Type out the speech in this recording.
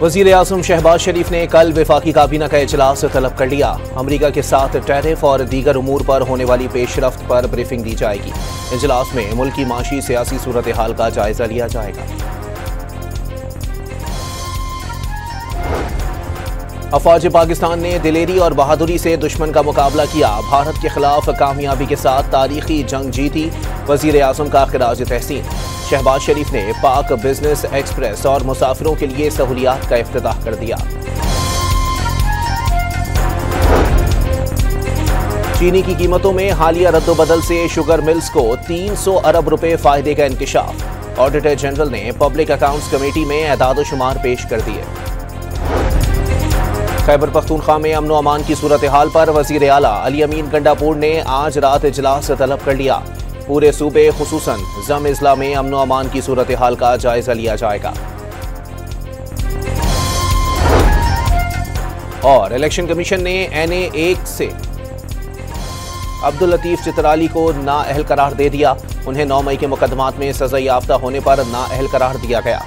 वजीर आज़म शहबाज शरीफ ने कल वफाकी काबीना का इजलास तलब कर लिया। अमरीका के साथ टैरिफ और दीगर उमूर पर होने वाली पेशरफ्त पर ब्रीफिंग दी जाएगी। इजलास में मुल्क की माशी सियासी सूरत हाल का जायजा लिया जाएगा। अफवाज पाकिस्तान ने दिलेरी और बहादुरी से दुश्मन का मुकाबला किया। भारत के खिलाफ कामयाबी के साथ तारीखी जंग जीती। वजीर आज़म का खिराज तहसीन। शहबाज शरीफ ने पाक बिजनेस एक्सप्रेस और मुसाफिरों के लिए सहूलियात का इफ्तिताह कर दिया। चीनी की कीमतों में हालिया रद्दोबदल से शुगर मिल्स को 300 अरब रुपए फायदे का इंकशाफ। ऑडिटर जनरल ने पब्लिक अकाउंट्स कमेटी में एदाद शुमार पेश कर दिए। खैबर पख्तूनख्वा में अमन व अमान की सूरत हाल पर वजीर आला अली अमीन गंडापुर ने आज रात इजलास तलब कर लिया। पूरे सूबे खुसूसन जम इजला में अमन व अमान की सूरत हाल का जायजा लिया जाएगा। और इलेक्शन कमीशन ने NA-1 से अब्दुल लतीफ चित्राली को नाअहल करार दे दिया। उन्हें 9 मई के मुकदमात में सजा याफ्ता होने पर नाअहल करार दिया गया।